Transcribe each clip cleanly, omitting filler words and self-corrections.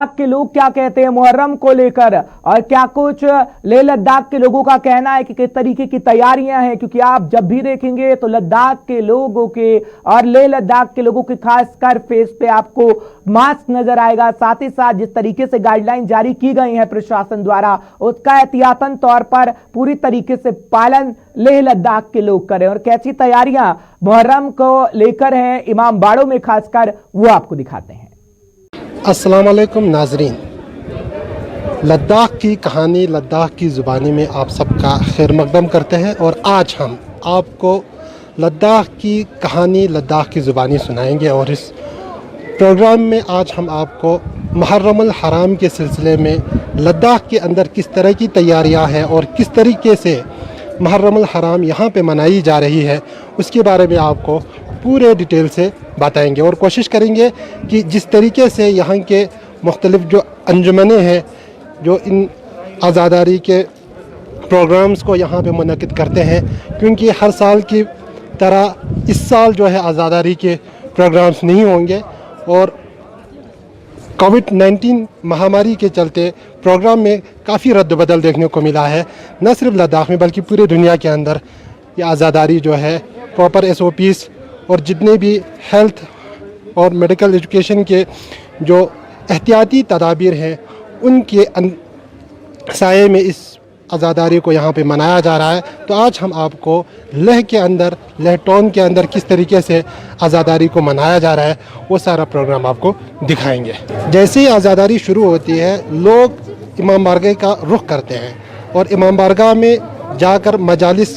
के लोग क्या कहते हैं मुहर्रम को लेकर, और क्या कुछ लेह लद्दाख के लोगों का कहना है कि किस तरीके की तैयारियां हैं, क्योंकि आप जब भी देखेंगे तो लद्दाख के लोगों के और लेह लद्दाख के लोगों के खासकर फेस पे आपको मास्क नजर आएगा। साथ ही साथ जिस तरीके से गाइडलाइन जारी की गई है प्रशासन द्वारा, उसका एहतियातन तौर पर पूरी तरीके से पालन लेह लद्दाख के लोग करें। और कैसी तैयारियां मुहर्रम को लेकर हैं इमाम बाड़ों में खासकर, वो आपको दिखाते हैं। अस्सलाम वालेकुम नाजरीन, लद्दाख की कहानी लद्दाख की ज़ुबानी में आप सबका खैर मकदम करते हैं। और आज हम आपको लद्दाख की कहानी लद्दाख की ज़ुबानी सुनाएंगे। और इस प्रोग्राम में आज हम आपको मुहर्रमुल हराम के सिलसिले में लद्दाख के अंदर किस तरह की तैयारियां हैं और किस तरीके से मुहर्रमुल हराम यहाँ पे मनाई जा रही है, उसके बारे में आपको पूरे डिटेल से बताएंगे। और कोशिश करेंगे कि जिस तरीके से यहाँ के मुख्तलिफ जो अंजुमनें हैं जो इन आज़ादारी के प्रोग्राम्स को यहाँ पे मुनक़िद करते हैं, क्योंकि हर साल की तरह इस साल जो है आज़ादारी के प्रोग्राम्स नहीं होंगे और कोविड-19 महामारी के चलते प्रोग्राम में काफ़ी रद्द-बदल देखने को मिला है। न सिर्फ लद्दाख में बल्कि पूरे दुनिया के अंदर ये आज़ादारी जो है प्रॉपर SOPs और जितने भी हेल्थ और मेडिकल एजुकेशन के जो एहतियाती तदाबीर हैं उनके साये में इस आज़ादारी को यहाँ पे मनाया जा रहा है। तो आज हम आपको लेह के अंदर, लेह टाउन के अंदर किस तरीके से आज़ादारी को मनाया जा रहा है वो सारा प्रोग्राम आपको दिखाएंगे। जैसे ही आज़ादारी शुरू होती है, लोग इमाम बारगाह का रुख करते हैं और इमाम बारगाह में जाकर मजालिस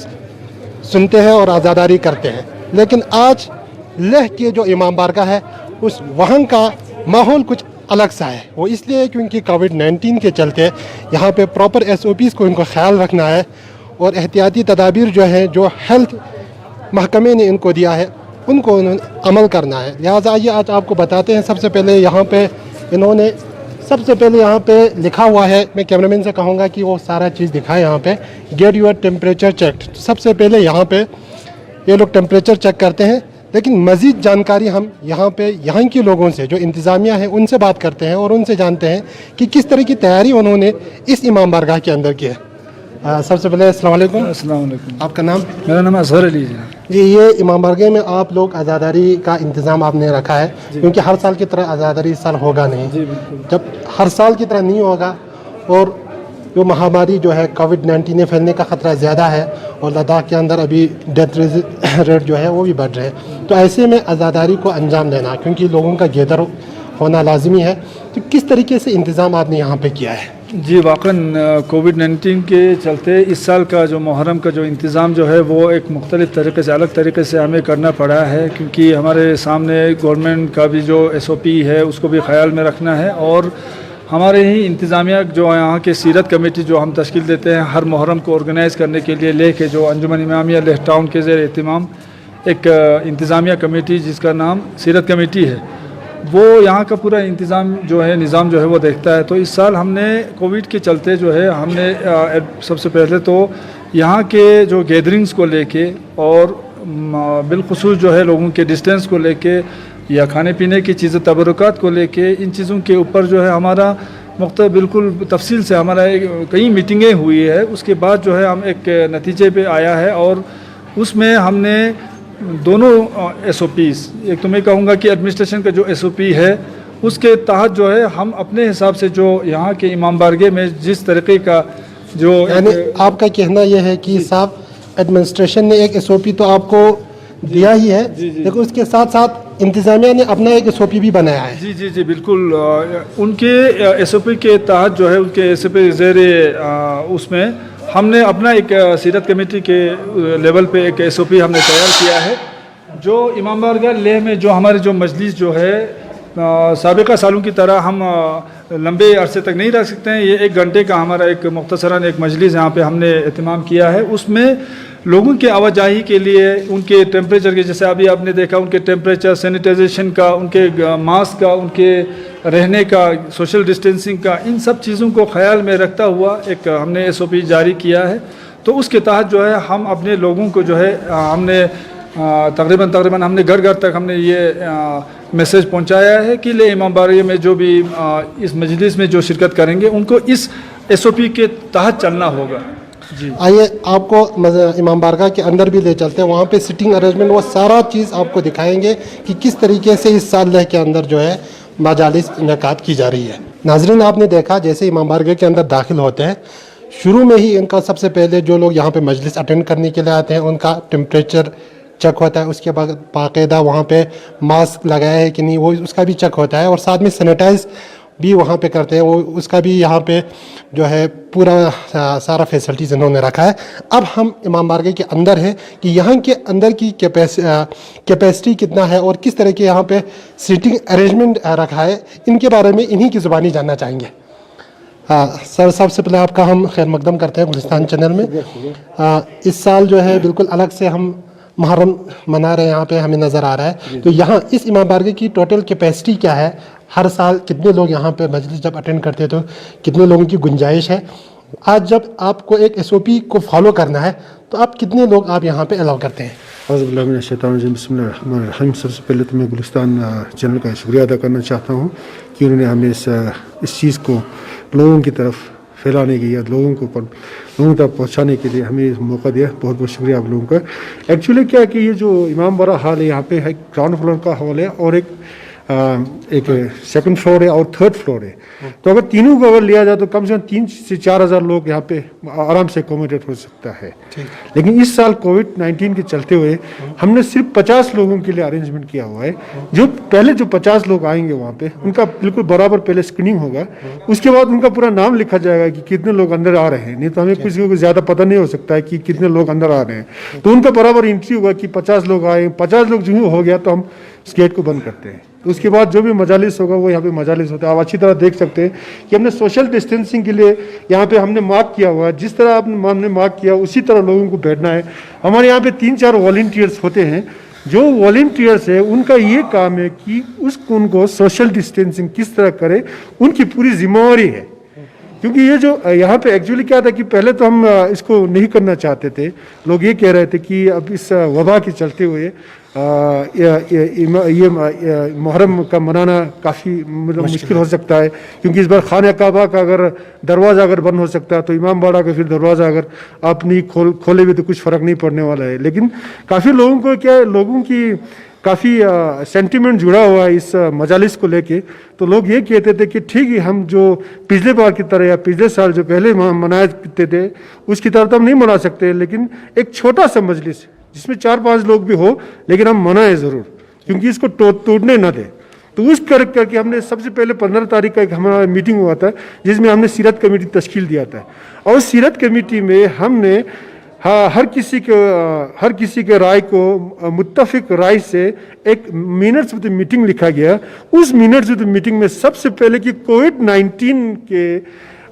सुनते हैं और आज़ादारी करते हैं। लेकिन आज लेह के जो इमाम बारगाह है उस वहाँ का माहौल कुछ अलग सा है। वो इसलिए क्योंकि कोविड-19 के चलते यहाँ पे प्रॉपर SOPs को इनको ख्याल रखना है और एहतियाती तदाबीर जो हैं जो हेल्थ महकमे ने इनको दिया है उनको अमल करना है। लिहाजा आइए आज आपको बताते हैं। सबसे पहले यहाँ पे इन्होंने यहाँ पे लिखा हुआ है, मैं कैमरामैन से कहूँगा कि वो सारा चीज़ दिखाए। यहाँ पे गेट योर टेम्परेचर चेक। सबसे पहले यहाँ पे ये लोग टेम्परेचर चेक करते हैं, लेकिन मज़ीद जानकारी हम यहाँ के लोगों से जो इंतज़ामिया है उनसे बात करते हैं और उनसे जानते हैं कि किस तरह की तैयारी उन्होंने इस इमाम बारगाह के अंदर की है। सबसे पहले अस्सलाम वालेकुम। अस्सलाम वालेकुम। आपका नाम? मेरा नाम अज़हर अली जी। ये इमाम बारगाह में आप लोग आज़ादारी का इंतज़ाम आपने रखा है, क्योंकि हर साल की तरह आज़ादारी इस साल होगा नहीं। जी बिल्कुल। जब हर साल की तरह नहीं होगा और जो महामारी जो है कोविड-19 ने फैलने का ख़तरा ज़्यादा है और लद्दाख के अंदर अभी डेथ रेट जो है वो भी बढ़ रहे हैं, तो ऐसे में आज़ादारी को अंजाम देना, क्योंकि लोगों का गेदर होना लाजमी है, तो किस तरीके से इंतज़ाम आपने यहाँ पे किया है? जी वाक़न कोविड-19 के चलते इस साल का जो मुहर्रम का जो इंतज़ाम जो है वो एक मुख्तलिफ़ तरीके से, अलग तरीके से हमें करना पड़ा है, क्योंकि हमारे सामने गवर्नमेंट का भी जो SOP है उसको भी ख्याल में रखना है। और हमारे ही इंतज़ामिया जो यहाँ के सीरत कमेटी जो हम तश्कील देते हैं हर मुहर्रम को ऑर्गेनाइज़ करने के लिए, लेह के जो अंजुमन इमामिया लेह टाउन के ज़ेर एहतिमाम एक इंतज़ामिया कमेटी जिसका नाम सीरत कमेटी है, वो यहाँ का पूरा इंतज़ाम जो है, निज़ाम जो है वो देखता है। तो इस साल हमने कोविड के चलते जो है हमने सबसे पहले तो यहाँ के जो गैदरिंग्स को लेके और बिलखुसूस जो है लोगों के डिस्टेंस को लेके या खाने पीने की चीज़ें तबरुकात को लेके, इन चीज़ों के ऊपर जो है हमारा बिल्कुल तफसील से हमारा कई मीटिंगें हुई है। उसके बाद जो है हम एक नतीजे पे आया है और उसमें हमने दोनों SOPs, एक तो मैं कहूँगा कि एडमिनिस्ट्रेशन का जो SOP है उसके तहत जो है हम अपने हिसाब से जो यहाँ के इमाम बारगाह में जिस तरीके का जो, यानी आपका कहना यह है कि साहब एडमिनिस्ट्रेशन ने एक SOP तो आपको दिया ही है, लेकिन उसके साथ साथ इंतज़ामिया ने अपना एक SOP भी बनाया है। जी जी जी बिल्कुल। उनके SOP के तहत जो है उनके SOP ज़ेरे उसमें हमने अपना एक सीरत कमेटी के लेवल पे एक SOP हमने तैयार किया है। जो इमाम बारगाह लेह में जो हमारे जो मजलिस जो है साबिक़ा सालों की तरह हम लंबे अरसे तक नहीं रख सकते हैं। ये 1 घंटे का हमारा एक मुख्तसरन एक मजलिस यहाँ पे हमने एहतमाम किया है। उसमें लोगों के आवाजाही के लिए उनके टेम्परेचर के, जैसे अभी आपने देखा, उनके टेम्परेचर, सैनिटाइजेशन का, उनके मास्क का, उनके रहने का, सोशल डिस्टेंसिंग का, इन सब चीज़ों को ख्याल में रखता हुआ एक हमने SOP जारी किया है। तो उसके तहत जो है हम अपने लोगों को जो है हमने तकरीबन हमने घर घर तक हमने ये मैसेज पहुंचाया है कि ले इमाम बारगाह में जो भी इस मजलिस में जो शिरकत करेंगे उनको इस SOP के तहत चलना होगा। जी आइए आपको इमाम बारगाह के अंदर भी ले चलते हैं, वहाँ पे सिटिंग अरेंजमेंट वो सारा चीज़ आपको दिखाएंगे कि किस तरीके से इस साल के अंदर जो है मजालिस इनेकाद की जा रही है। नाजरीन, आपने देखा जैसे इमाम बारगाह के अंदर दाखिल होते हैं, शुरू में ही इनका सबसे पहले जो लोग यहाँ पे मजलिस अटेंड करने के लिए आते हैं उनका टेम्परेचर चेक होता है, उसके बाद बाकायदा वहाँ पे मास्क लगाया है कि नहीं वो उसका भी चेक होता है, और साथ में सैनिटाइज भी वहाँ पे करते हैं, वो उसका भी यहाँ पे जो है पूरा सारा फैसिलिटीज़ इन्होंने रखा है। अब हम इमाम बारगाह के अंदर है कि यहाँ के अंदर की कैपेसिटी कितना है और किस तरह के यहाँ पे सीटिंग अरेंजमेंट रखा है, इनके बारे में इन्हीं की ज़ुबानी जानना चाहेंगे। सर, सबसे पहले आपका हम खैर मकदम करते हैं गुलिस्तान चैनल में। इस साल जो है बिल्कुल अलग से हम मुहर्रम मना रहे हैं, यहाँ पे हमें नज़र आ रहा है। तो यहाँ इस इमाम बारगाह की टोटल कैपेसिटी क्या है, हर साल कितने लोग यहाँ पे मजलिस जब अटेंड करते हैं तो कितने लोगों की गुंजाइश है, आज जब आपको एक SOP को फॉलो करना है तो आप कितने लोग आप यहाँ पे अलाउ करते हैं? बिस्मिल्लाहिर्रहमानिर्रहीम। सबसे पहले तो मैं गुलिस्तान चैनल का शुक्रिया अदा करना चाहता हूँ कि उन्होंने हमें इस चीज़ को लोगों की तरफ फैलाने की या लोगों तक पहुंचाने के लिए हमें मौका दिया। बहुत बहुत शुक्रिया आप लोगों का। एक्चुअली क्या है कि ये जो इमाम बारगाह हॉल है, यहाँ पे है ग्राउंड फ्लोर का हॉल है और एक सेकंड फ्लोर है और थर्ड फ्लोर है। तो अगर तीनों को अगर लिया जाए तो कम से कम 3 से 4 हज़ार लोग यहाँ पे आराम से अकोमोडेट हो सकता है। लेकिन इस साल कोविड-19 के चलते हुए हमने सिर्फ 50 लोगों के लिए अरेंजमेंट किया हुआ है। जो पहले जो 50 लोग आएंगे वहाँ पे उनका बिल्कुल बराबर पहले स्क्रीनिंग होगा, उसके बाद उनका पूरा नाम लिखा जाएगा कि कितने लोग अंदर आ रहे हैं। नहीं तो हमें किसी को ज़्यादा पता नहीं हो सकता है कि कितने लोग अंदर आ रहे हैं। तो उनका बराबर एंट्री होगा कि 50 लोग आए। 50 लोग जो हो गया तो हम उस गेट को बंद करते हैं। तो उसके बाद जो भी मजालिस होगा वो यहाँ पे मजालिस होता है। आप अच्छी तरह देख सकते हैं कि हमने सोशल डिस्टेंसिंग के लिए यहाँ पे हमने मार्क किया हुआ है। जिस तरह हमने मार्क किया उसी तरह लोगों को बैठना है। हमारे यहाँ पे 3-4 वॉलंटियर्स होते हैं। जो वॉलंटियर्स है उनका ये काम है कि उनको सोशल डिस्टेंसिंग किस तरह करे, उनकी पूरी जिम्मेवारी है। क्योंकि ये जो यहाँ पे एक्चुअली क्या था कि पहले तो हम इसको नहीं करना चाहते थे। लोग ये कह रहे थे कि अब इस वबा के चलते हुए ये मुहर्रम का मनाना काफ़ी मतलब मुश्किल हो सकता है, क्योंकि इस बार खाना काबा का अगर दरवाज़ा अगर बंद हो सकता है तो इमाम बाड़ा का फिर दरवाज़ा अगर आप नहीं खोले भी तो कुछ फ़र्क नहीं पड़ने वाला है। लेकिन काफ़ी लोगों को क्या है, लोगों की काफ़ी सेंटिमेंट जुड़ा हुआ है इस मजालिस को लेके। तो लोग ये कहते थे कि ठीक है, हम जो पिछले बार की तरह या पिछले साल जो पहले मनाए करते थे उसकी तरह तो हम नहीं मना सकते, लेकिन एक छोटा सा मजलिस जिसमें 4-5 लोग भी हो लेकिन हम मनाएं ज़रूर, क्योंकि इसको टूटने ना दें। तो उस करके हमने सबसे पहले 15 तारीख का एक हमारा मीटिंग हुआ था जिसमें हमने सीरत कमेटी तश्कील दिया था। और सीरत कमेटी में हमने हर किसी के राय को मुत्तफिक राय से एक मिनट्स विद मीटिंग लिखा गया। उस मिनट्स विद मीटिंग में सबसे पहले कि कोविड-19 के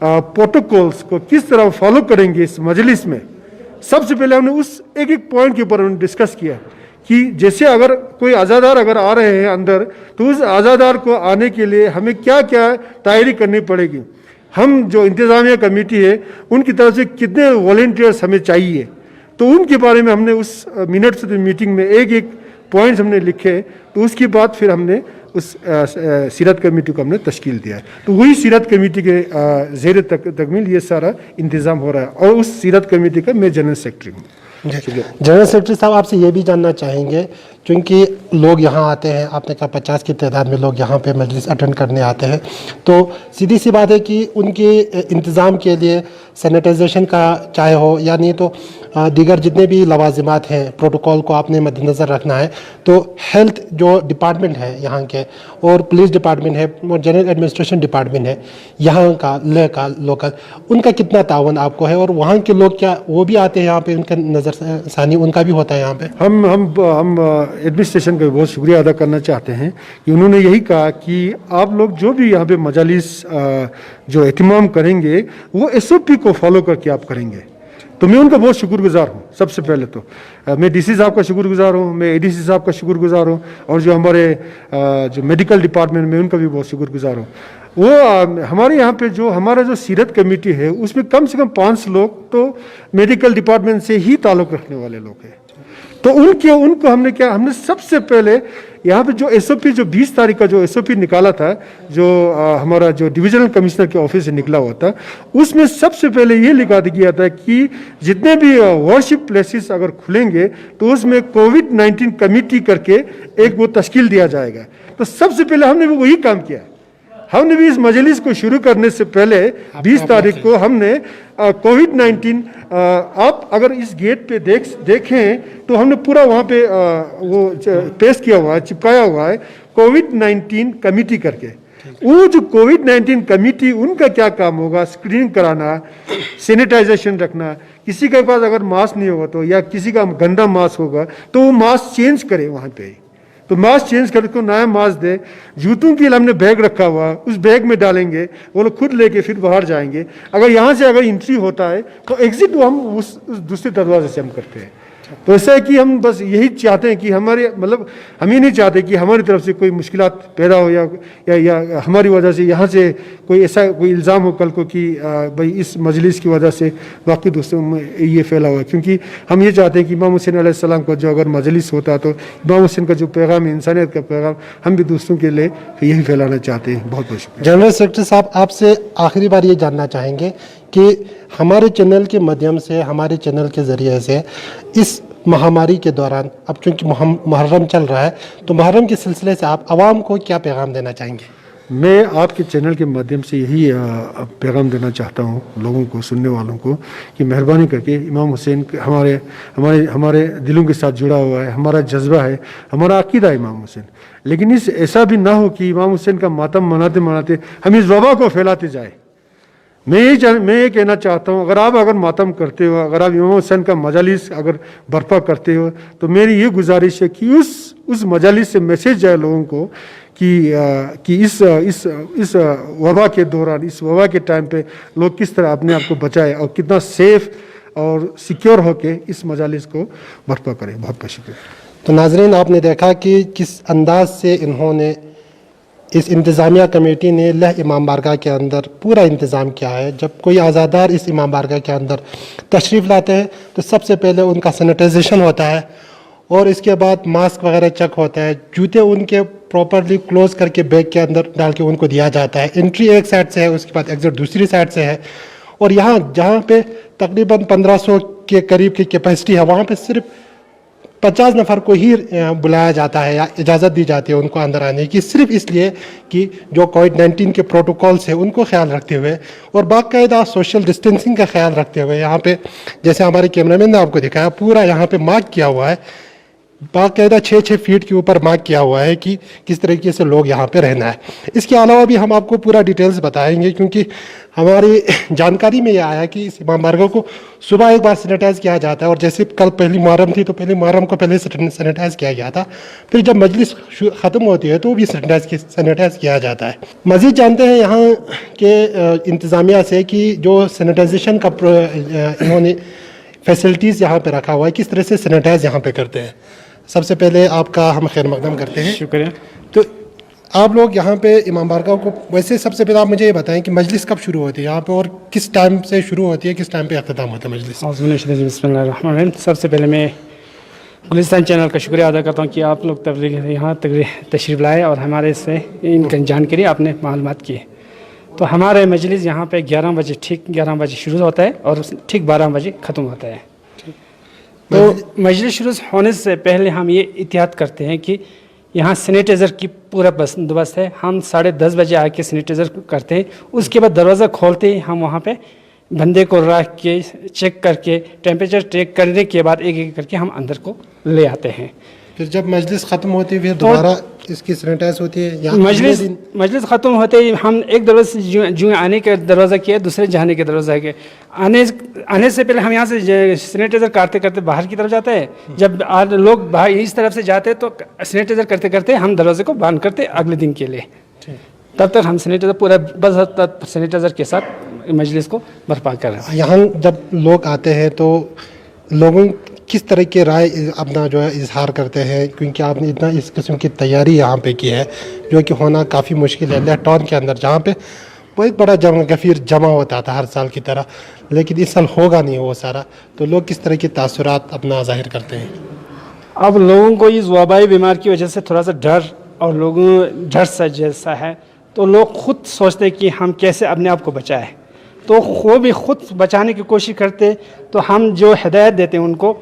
प्रोटोकॉल्स को किस तरह फॉलो करेंगे इस मजलिस में, सबसे पहले हमने उस एक पॉइंट के ऊपर डिस्कस किया कि जैसे अगर कोई आज़ादार अगर आ रहे हैं अंदर तो उस आज़ादार को आने के लिए हमें क्या क्या तैयारी करनी पड़ेगी। हम जो इंतज़ामिया कमेटी है उनकी तरफ से कितने वॉलंटियर्स हमें चाहिए, तो उनके बारे में हमने उस मिनट्स मीटिंग में एक पॉइंट्स हमने लिखे। तो उसके बाद फिर हमने उस सीरत कमेटी को हमने तश्कील दिया है। तो वही सीरत कमेटी के ज़ेर तकमील ये सारा इंतज़ाम हो रहा है और उस सीरत कमेटी का मैं जनरल सेक्रेटरी हूँ। जनरल सेक्रेटरी साहब, आपसे ये भी जानना चाहेंगे, क्योंकि लोग यहाँ आते हैं, आपने कहा 50 की तादाद में लोग यहाँ पे मजलिस अटेंड करने आते हैं, तो सीधी सी बात है कि उनके इंतज़ाम के लिए सैनिटाइजेशन का चाहे हो या नहीं तो दीगर जितने भी लवाजिमात हैं प्रोटोकॉल को आपने मद्देनज़र रखना है। तो हेल्थ जो डिपार्टमेंट है यहाँ के और पुलिस डिपार्टमेंट है और जनरल एडमिनिस्ट्रेशन डिपार्टमेंट है यहाँ का लोकल, उनका कितना तावन आपको है? और वहाँ के लोग क्या वो भी आते हैं यहाँ पे, उनका नज़र सानी उनका भी होता है यहाँ पे? हम एडमिनिस्ट्रेशन का बहुत शुक्रिया अदा करना चाहते हैं कि उन्होंने यही कहा कि आप लोग जो भी यहाँ पे मजालिस जो एहतिमाम करेंगे वो SOP को फॉलो करके आप करेंगे। तो मैं उनका बहुत शुक्रगुजार हूँ। सबसे पहले तो मैं DC साहब का शुक्रगुजार हूँ, मैं ADC साहब का शुक्रगुजार हूँ, और जो हमारे जो मेडिकल डिपार्टमेंट में उनका भी बहुत शुक्रगुजार हूँ। वो हमारे यहाँ पे जो हमारा जो सीरत कमेटी है उसमें कम से कम 5 लोग तो मेडिकल डिपार्टमेंट से ही ताल्लुक़ रखने वाले लोग हैं। तो उनको हमने सबसे पहले यहाँ पे जो SOP जो 20 तारीख का जो SOP निकाला था, जो हमारा जो डिविजनल कमिश्नर के ऑफिस से निकला हुआ था, उसमें सबसे पहले ये लिखा दिया था कि जितने भी वर्शिप प्लेसेस अगर खुलेंगे तो उसमें कोविड-19 कमेटी करके एक वो तश्कील दिया जाएगा। तो सबसे पहले हमने भी वही काम किया। हमने भी इस मजलिस को शुरू करने से पहले 20 तारीख को हमने कोविड-19 आप अगर इस गेट पे देखें तो हमने पूरा वहाँ पे वो पेश किया हुआ है, चिपकाया हुआ है कोविड-19 कमेटी करके। वो जो कोविड-19 कमेटी, उनका क्या काम होगा, स्क्रीनिंग कराना, सैनिटाइजेशन रखना, किसी के पास अगर मास्क नहीं होगा तो, या किसी का गंदा मास्क होगा तो वो मास्क चेंज करे वहाँ पे, तो मास्क चेंज करके नया मास्क दे। जूतों के लिए हमने बैग रखा हुआ, उस बैग में डालेंगे, वो लोग खुद लेके फिर बाहर जाएंगे। अगर यहाँ से अगर एंट्री होता है तो एग्जिट वो हम उस दूसरे दरवाजे से हम करते हैं। तो ऐसा है कि हम बस यही चाहते हैं कि हमारे मतलब हम ये नहीं चाहते कि हमारी तरफ से कोई मुश्किलात पैदा हो या हमारी वजह से यहाँ से कोई ऐसा कोई इल्ज़ाम हो कल को कि भाई इस मजलिस की वजह से बाकी दोस्तों में ये फैला हुआ है। क्योंकि हम ये चाहते हैं कि इमाम हुसैन अलैहिस्सलाम का जो अगर मजलिस होता तो इमाम हुसैन का जो पैगाम है, इंसानियत का पैगाम, हम भी दोस्तों के लिए यही फैलाना चाहते हैं। बहुत बहुत शुक्रिया। जनरल सेक्रेटरी साहब, आपसे आखिरी बार ये जानना चाहेंगे कि हमारे चैनल के माध्यम से, हमारे चैनल के ज़रिए से इस महामारी के दौरान, अब चूँकि मुहर्रम चल रहा है, तो मुहर्रम के सिलसिले से आप आवाम को क्या पैगाम देना चाहेंगे? मैं आपके चैनल के माध्यम से यही पैगाम देना चाहता हूँ लोगों को, सुनने वालों को, कि मेहरबानी करके इमाम हुसैन हमारे दिलों के साथ जुड़ा हुआ है, हमारा जज्बा है, हमारा अकीदा इमाम हुसैन। लेकिन इस ऐसा भी ना हो कि इमाम हुसैन का मातम मनाते मनाते हम इस वबा को फैलाते जाए। मैं ये कहना चाहता हूँ, अगर मातम करते हो, अगर आप इमाम हुसैन का मजालिस अगर बर्पा करते हो, तो मेरी ये गुजारिश है कि उस मजालिस से मैसेज जाए लोगों को कि इस वबा के दौरान, इस वबा के टाइम पे लोग किस तरह अपने आप को बचाए और कितना सेफ और सिक्योर होके इस मजालिस को बर्पा करें। बहुत बहुत शुक्रिया। तो नाज़रीन, आपने देखा कि किस अंदाज से इन्होंने, इस इंतज़ामिया कमेटी ने लह इमाम बारगाह के अंदर पूरा इंतज़ाम किया है। जब कोई आज़ादार इस इमाम बारगाह के अंदर तशरीफ़ लाते हैं तो सबसे पहले उनका सैनिटाइजेशन होता है और इसके बाद मास्क वगैरह चेक होता है, जूते उनके प्रॉपरली क्लोज़ करके बैग के अंदर डाल के उनको दिया जाता है। एंट्री एक साइड से है, उसके बाद एग्ज़िट दूसरी साइड से है। और यहाँ जहाँ पे तकरीबन 1500 के करीब की कैपेसिटी है, वहाँ पे सिर्फ 50 नफ़र को ही बुलाया जाता है या इजाज़त दी जाती है उनको अंदर आने की, सिर्फ इसलिए कि जो कोविड-19 के प्रोटोकॉल्स हैं उनको ख्याल रखते हुए और बाकायदा सोशल डिस्टेंसिंग का ख्याल रखते हुए। यहाँ पे जैसे हमारे कैमरामैन ने आपको दिखाया, पूरा यहाँ पे मार्क किया हुआ है, बाकायदा 6-6 फीट के ऊपर मार्क किया हुआ है कि किस तरीके से लोग यहाँ पे रहना है। इसके अलावा भी हम आपको पूरा डिटेल्स बताएंगे, क्योंकि हमारी जानकारी में ये आया कि इस इमाम बारगाह को सुबह एक बार सैनिटाइज़ किया जाता है और जैसे कल पहली मुहर्रम थी तो पहली मुहर्रम को पहले सैनिटाइज़ किया गया था, फिर जब मजलिस ख़त्म होती है तो भी सैनिटाइज़ किया जाता है। मज़ीद जानते हैं यहाँ के इंतज़ामिया से कि जो सैनिटाइजेशन का इन्होंने फैसिलिटीज़ यहाँ पे रखा हुआ है, किस तरह से सैनिटाइज़ यहाँ पे करते हैं। सबसे पहले आपका हम खैर मकदम करते हैं। शुक्रिया। तो आप लोग यहाँ पे इमाम बारगाह को, वैसे सबसे पहले आप मुझे ये बताएं कि मजलिस कब शुरू होती है यहाँ पे और किस टाइम से शुरू होती है, किस टाइम पे अख्ताम होता है मजलिस? बिस्मिल्लाहिर्रहमानिर्रहीम। सबसे पहले मैं गुलिस्तान चैनल का शुक्रिया अदा करता हूँ कि आप लोग यहाँ तशरीफ़ लाए और हमारे से इनकी जानकारी आपने मालूमात की। तो हमारे मजलिस यहाँ पे 11 बजे, ठीक 11 बजे शुरू होता है और ठीक 12 बजे ख़त्म होता है। तो मजलिस शुरू होने से पहले हम ये एहतियात करते हैं कि यहाँ सैनिटाइज़र की पूरा बंदोबस्त है। हम 10:30 बजे आके सैनिटाइज़र करते हैं। उसके बाद दरवाज़ा खोलते ही हम वहाँ पे बंदे को रख के चेक करके टेम्परेचर चेक करने के बाद एक एक करके हम अंदर को ले आते हैं। फिर जब मजलिस ख़त्म होती है फिर दोबारा इसकी सैनिटाइज होती है या मजलिस ख़त्म होते ही हम एक दरवाजे से जो आने का दरवाज़ा किया, दूसरे जाने के दरवाज़ा के आने से पहले हम यहाँ से सैनिटाइज़र करते करते बाहर की तरफ जाते हैं। जब लोग बाहर इस तरफ से जाते हैं तो सैनिटाइज़र करते करते हम दरवाजे को बंद करते अगले दिन के लिए। तब तक हम सैनिटाइज़र पूरा बस सैनिटाइज़र के साथ मजलिस को बर्पा कर रहे हैं। यहाँ जब लोग आते हैं तो लोगों किस तरह के राय अपना जो है इजहार करते हैं, क्योंकि आपने इतना इस किस्म की तैयारी यहाँ पे की है जो कि होना काफ़ी मुश्किल है। लेह टाउन के अंदर जहाँ पे वो एक बड़ा जमा गफीर जमा होता था हर साल की तरह, लेकिन इस साल होगा नहीं वो सारा। तो लोग किस तरह के तासुरात अपना ज़ाहिर करते हैं? अब लोगों को इस वबाई बीमार की वजह से थोड़ा सा डर और लोगों डर सा जैसा है, तो लोग खुद सोचते हैं कि हम कैसे अपने आप को बचाएं, तो वो भी खुद बचाने की कोशिश करते। तो हम जो हिदायत देते हैं उनको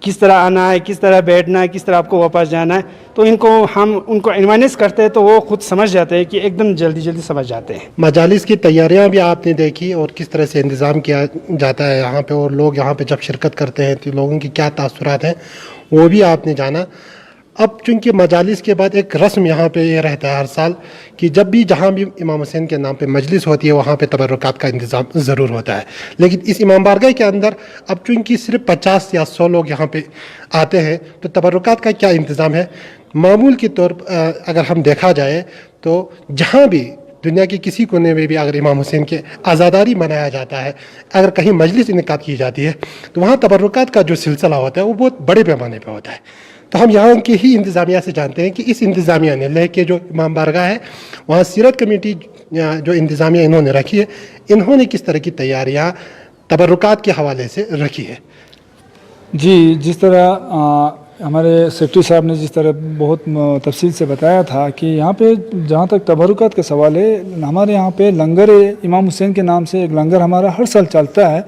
किस तरह आना है, किस तरह बैठना है, किस तरह आपको वापस जाना है, तो इनको हम उनको एडवाइस करते हैं, तो वो खुद समझ जाते हैं कि एकदम जल्दी जल्दी समझ जाते हैं। मजालिस की तैयारियां भी आपने देखी और किस तरह से इंतज़ाम किया जाता है यहाँ पे, और लोग यहाँ पे जब शिरकत करते हैं तो लोगों की क्या तासुरात हैं वो भी आपने जाना। अब चूंकि मजालिस के बाद एक रस्म यहाँ पे ये रहता है हर साल कि जब भी जहाँ भी इमाम हुसैन के नाम पे मजलिस होती है वहाँ पे तबरुकात का इंतज़ाम ज़रूर होता है। लेकिन इस इमाम बारगाह के अंदर अब चूंकि सिर्फ 50 या 100 लोग यहाँ पे आते हैं, तो तबरुकात का क्या इंतज़ाम है? मामूल के तौर पर अगर हम देखा जाए तो जहाँ भी दुनिया के किसी कोने में भी अगर इमाम हुसैन के आज़ादारी मनाया जाता है, अगर कहीं मजलिस इनेकाद की जाती है, तो वहाँ तबरुकात का जो सिलसिला होता है वो बहुत बड़े पैमाने पर होता है। तो हम यहाँ के ही इंतज़ामिया से जानते हैं कि इस इंतज़ामिया ने लेह के जो इमाम बारगाह है वहाँ सीरत कमेटी जो इंतज़ामिया इन्होंने रखी है, इन्होंने किस तरह की तैयारियाँ तबरुकात के हवाले से रखी है? जी, जिस तरह हमारे सेक्रेटरी साहब ने जिस तरह बहुत तफसील से बताया था कि यहाँ पे जहाँ तक तबरुकात का सवाल है, हमारे यहाँ पे लंगर इमाम हुसैन के नाम से एक लंगर हमारा हर साल चलता है।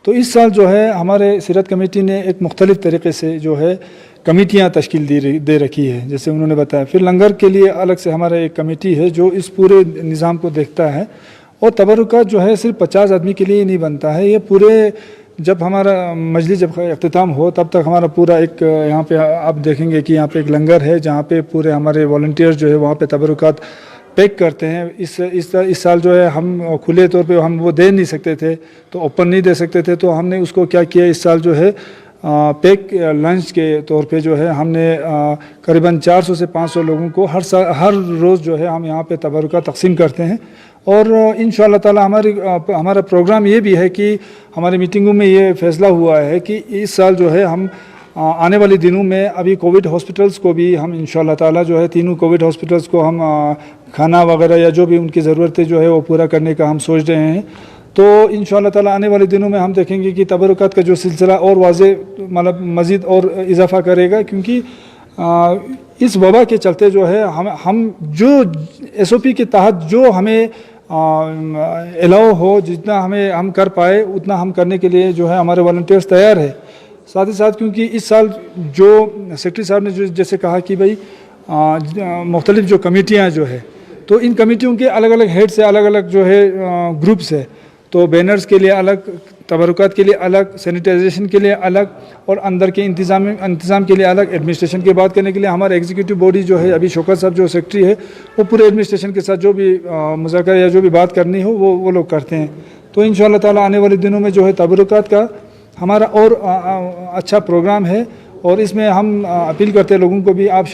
तो इस साल जो है हमारे सीरत कमेटी ने एक मुख्तलिफ़ तरीके से जो है कमेटियाँ तश्कील दे रखी है, जैसे उन्होंने बताया। फिर लंगर के लिए अलग से हमारा एक कमेटी है जो इस पूरे निज़ाम को देखता है। और तबरुकात जो है सिर्फ 50 आदमी के लिए ही नहीं बनता है, ये पूरे जब हमारा मजलिस जब अख्तिताम हो तब तक हमारा पूरा एक यहाँ पे आप देखेंगे कि यहाँ पे एक लंगर है जहाँ पे पूरे हमारे वॉलंटियर्स जो है वहाँ पे तबरुकात पैक करते हैं। इस साल जो है हम खुले तौर पे हम वो दे नहीं सकते थे, तो ओपन नहीं दे सकते थे, तो हमने उसको क्या किया, इस साल जो है पैक लंच के तौर पे जो है हमने करीबन 400 से 500 लोगों को हर रोज़ जो है हम यहाँ पे तबरुकात तकसीम करते हैं। और इंशाअल्लाह ताला हमारा प्रोग्राम ये भी है कि हमारी मीटिंगों में ये फैसला हुआ है कि इस साल जो है हम आने वाले दिनों में अभी कोविड हॉस्पिटल्स को भी हम इंशाअल्लाह ताला जो है तीनों कोविड हॉस्पिटल्स को हम खाना वगैरह या जो भी उनकी ज़रूरतें जो है वो पूरा करने का हम सोच रहे हैं। तो इंशाअल्लाह ताला आने वाले दिनों में हम देखेंगे कि तबरुकात का जो सिलसिला और वाज़े मतलब मज़ीद और इजाफ़ा करेगा, क्योंकि इस वबा के चलते जो है हम जो SOP के तहत जो हमें अलाउ हो, जितना हम कर पाए उतना हम करने के लिए जो है हमारे वॉलंटियर्स तैयार है। साथ ही साथ क्योंकि इस साल जो सेक्रेटरी साहब ने जो जैसे कहा कि भाई मुख्तलिफ जो कमेटियाँ जो है, तो इन कमेटियों के अलग अलग हेड से अलग अलग जो है ग्रुप्स है, तो बैनर्स के लिए अलग, तबरुकात के लिए अलग, सैनिटाइजेशन के लिए अलग, और अंदर के इंतज़ाम के लिए अलग, एडमिनिस्ट्रेशन की बात करने के लिए हमारा एग्जीक्यूटिव बॉडी जो है अभी शौकत साहब जो सेक्रेटरी है वो पूरे एडमिनिस्ट्रेशन के साथ जो भी मुज़ाकरा या जो भी बात करनी हो वो लोग करते हैं। तो इंशाअल्लाह ताला आने वाले दिनों में जो है तबरुकात का हमारा और अच्छा प्रोग्राम है। और इसमें हम अपील करते हैं लोगों को भी, आप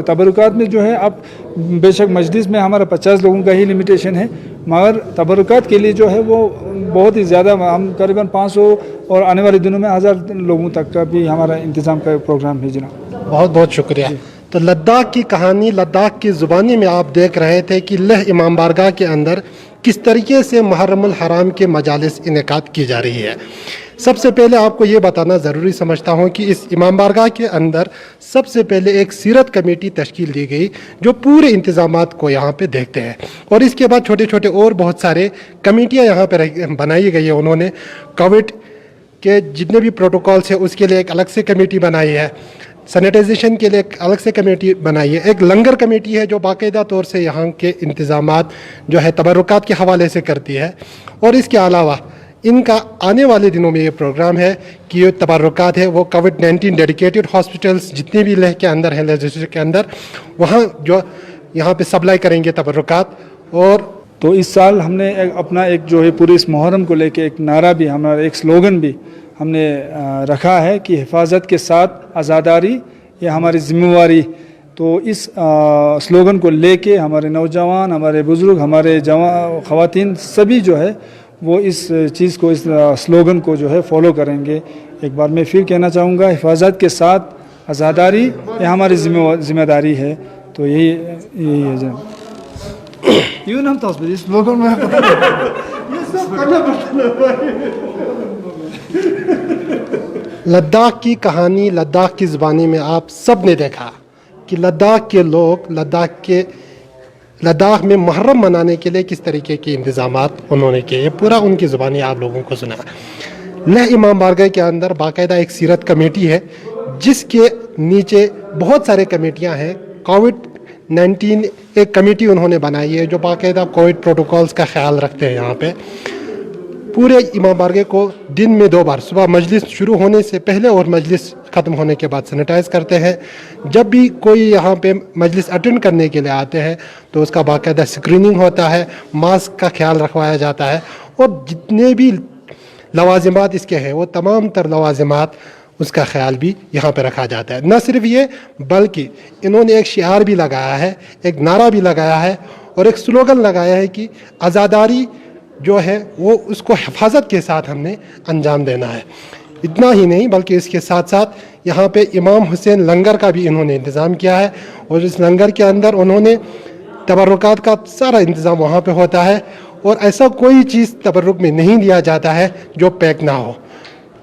तबरुकात में जो है आप बेशक मजलिस में हमारा 50 लोगों का ही लिमिटेशन है, मगर तबरुकात के लिए जो है वो बहुत ही ज़्यादा, हम करीबन 500 और आने वाले दिनों में 1000 लोगों तक का भी हमारा इंतज़ाम का प्रोग्राम है जनाब। बहुत बहुत शुक्रिया। तो लद्दाख की कहानी, लद्दाख की ज़ुबानी में आप देख रहे थे कि लेह इमाम बारगाह के अंदर किस तरीके से मुहर्रमुल हराम के मजालिस इनेकाद की जा रही है। सबसे पहले आपको ये बताना ज़रूरी समझता हूँ कि इस इमाम बारगाह के अंदर सबसे पहले एक सीरत कमेटी तश्कील दी गई जो पूरे इंतज़ामात को यहाँ पे देखते हैं, और इसके बाद छोटे छोटे और बहुत सारे कमेटियाँ यहाँ पे बनाई गई है। उन्होंने कोविड के जितने भी प्रोटोकॉल्स हैं उसके लिए एक अलग से कमेटी बनाई है, सैनिटाइजेशन के लिए एक अलग से कमेटी बनाई है, एक लंगर कमेटी है जो बाकायदा तौर से यहाँ के इंतज़ामात जो है तबरुकात के हवाले से करती है। और इसके अलावा इनका आने वाले दिनों में ये प्रोग्राम है कि ये तबरुकात है वो COVID-19 डेडिकेटेड हॉस्पिटल्स जितने भी लेह के अंदर हैं, लेह के अंदर, वहाँ जो यहाँ पे सप्लाई करेंगे तबरुकात। और तो इस साल हमने अपना एक जो है पूरे इस मुहर्रम को लेके एक नारा भी, हमारा एक स्लोगन भी हमने रखा है कि हिफाजत के साथ आज़ादारी, ये हमारी ज़िम्मेवारी। तो इस स्लोगन को लेके हमारे नौजवान, हमारे बुज़ुर्ग, हमारे ख़वातीन सभी जो है वो इस चीज़ को, इस स्लोगन को जो है फॉलो करेंगे। एक बार मैं फिर कहना चाहूँगा, हिफाजत के साथ आज़ादारी ये हमारी ज़िम्मेदारी है। तो यही है जनाब। Even हम तस्वीर इस लोगों में लद्दाख की कहानी, लद्दाख की ज़बानी में आप सब ने देखा कि लद्दाख के लोग लद्दाख में मुहर्रम मनाने के लिए किस तरीके के इंतज़ामात उन्होंने किए, पूरा उनकी ज़बानी आप लोगों को सुना। लेह इमाम बारगाह के अंदर बाकायदा एक सीरत कमेटी है जिसके नीचे बहुत सारे कमेटियां हैं। कोविड-19 एक कमेटी उन्होंने बनाई है जो बाकायदा कोविड प्रोटोकॉल्स का ख्याल रखते हैं। यहाँ पे पूरे इमाम बारगाह को दिन में 2 बार, सुबह मजलिस शुरू होने से पहले और मजलिस ख़त्म होने के बाद सैनिटाइज़ करते हैं। जब भी कोई यहाँ पे मजलिस अटेंड करने के लिए आते हैं तो उसका बाकायदा स्क्रीनिंग होता है, मास्क का ख्याल रखवाया जाता है और जितने भी लवाजिमात इसके हैं वो तमाम तर लवाजिमात उसका ख्याल भी यहाँ पे रखा जाता है। न सिर्फ ये बल्कि इन्होंने एक शिआर भी लगाया है, एक नारा भी लगाया है और एक स्लोगन लगाया है कि आज़ादारी जो है वो उसको हिफाजत के साथ हमने अंजाम देना है। इतना ही नहीं बल्कि इसके साथ साथ यहाँ पे इमाम हुसैन लंगर का भी इन्होंने इंतज़ाम किया है और इस लंगर के अंदर उन्होंने तबरुकात का सारा इंतज़ाम वहाँ पे होता है और ऐसा कोई चीज़ तबरुक में नहीं दिया जाता है जो पैक ना हो।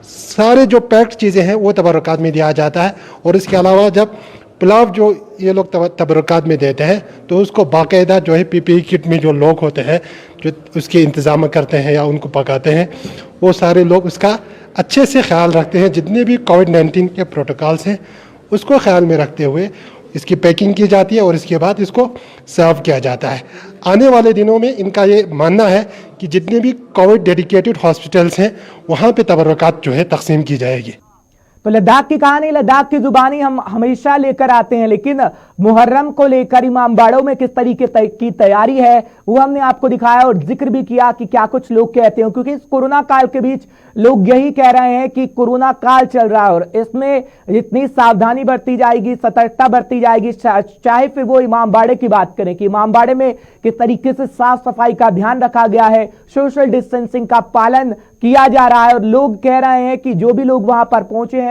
सारे जो पैक्ड चीज़ें हैं वो तबरुकात में दिया जाता है और इसके अलावा जब पुलाव जो ये लोग तबरुकात में देते हैं तो उसको बाकायदा जो है पीपीई किट में जो लोग होते हैं जो उसके इंतज़ाम करते हैं या उनको पकाते हैं वो सारे लोग उसका अच्छे से ख्याल रखते हैं। जितने भी कोविड-19 के प्रोटोकॉल्स हैं उसको ख्याल में रखते हुए इसकी पैकिंग की जाती है और इसके बाद इसको सर्व किया जाता है। आने वाले दिनों में इनका ये मानना है कि जितने भी कोविड डेडिकेटेड हॉस्पिटल्स हैं वहाँ पे तबरुकात जो है तकसीम की जाएगी। तो लद्दाख की कहानी, लद्दाख की जुबानी हम हमेशा लेकर आते हैं, लेकिन मुहर्रम को लेकर इमामबाड़ों में किस तरीके की तैयारी है वो हमने आपको दिखाया और जिक्र भी किया कि क्या कुछ लोग कहते हैं, क्योंकि इस कोरोना काल के बीच लोग यही कह रहे हैं कि कोरोना काल चल रहा है और इसमें जितनी सावधानी बरती जाएगी, सतर्कता बरती जाएगी, चाहे फिर वो इमामबाड़े की बात करें कि इमामबाड़े में किस तरीके से साफ सफाई का ध्यान रखा गया है, सोशल डिस्टेंसिंग का पालन किया जा रहा है और लोग कह रहे हैं कि जो भी लोग वहां पर पहुंचते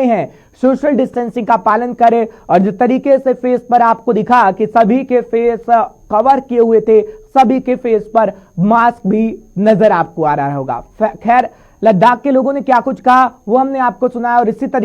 हैं सोशल डिस्टेंसिंग का पालन करें। और जिस तरीके से फेस पर आपको दिखा कि सभी के फेस कवर किए हुए थे, सभी के फेस पर मास्क भी नजर आपको आ रहा होगा। खैर, लद्दाख के लोगों ने क्या कुछ कहा वो हमने आपको सुनाया और इसी तरीके